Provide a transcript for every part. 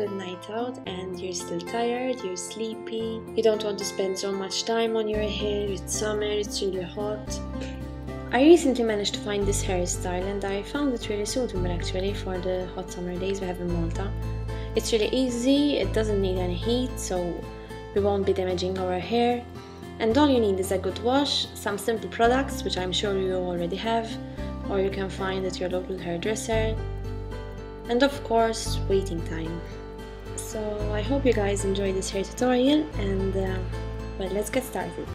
had a night out and you're still tired, you're sleepy, you don't want to spend so much time on your hair, it's summer, it's really hot. I recently managed to find this hairstyle and I found it really suitable actually for the hot summer days we have in Malta. It's really easy, it doesn't need any heat, so we won't be damaging our hair. And all you need is a good wash, some simple products, which I'm sure you already have, or you can find at your local hairdresser, and of course, waiting time. So I hope you guys enjoy this hair tutorial and well, let's get started.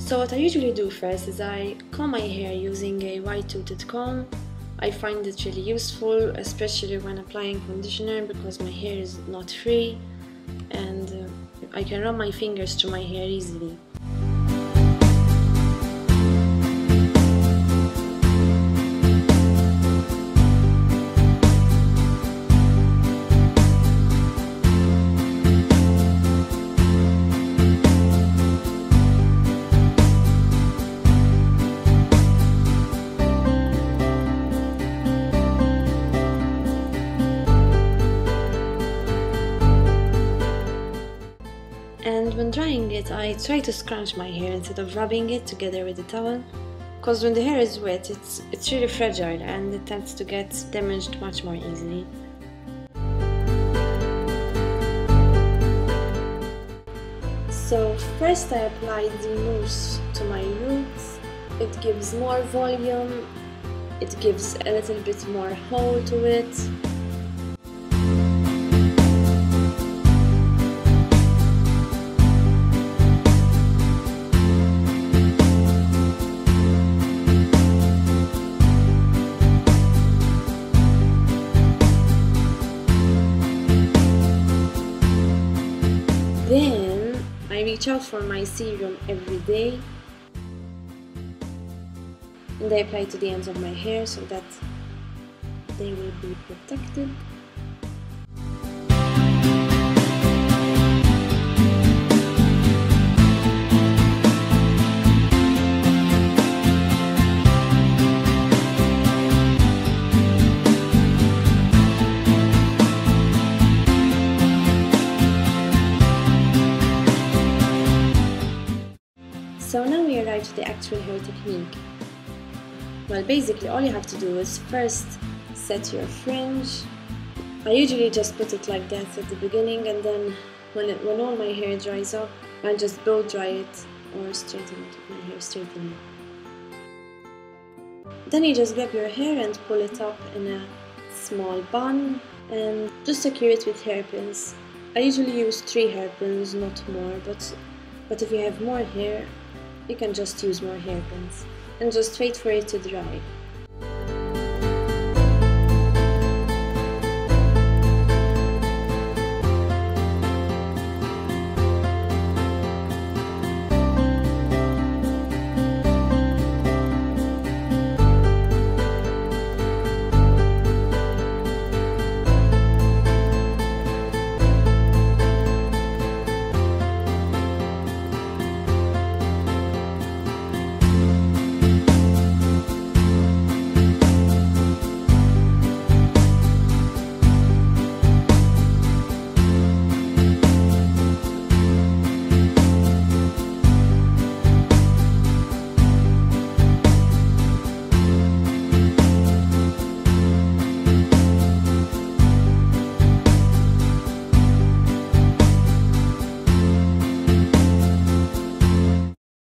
So what I usually do first is I comb my hair using a white toothed comb. I find it really useful, especially when applying conditioner because my hair is not free and I can run my fingers through my hair easily. And when drying it, I try to scrunch my hair instead of rubbing it together with the towel, because when the hair is wet, it's really fragile and it tends to get damaged much more easily. So first I apply the mousse to my roots. It gives more volume, it gives a little bit more hold to it. Then I reach out for my serum every day and I apply it to the ends of my hair so that they will be protected. So now we arrive to the actual hair technique. Well, basically all you have to do is first set your fringe. I usually just put it like that at the beginning, and then when all my hair dries up, I'll just blow dry it or straighten it with my hair straightener. Then you just grab your hair and pull it up in a small bun and just secure it with hairpins. I usually use 3 hairpins, not more, but if you have more hair, you can just use more hairpins and just wait for it to dry.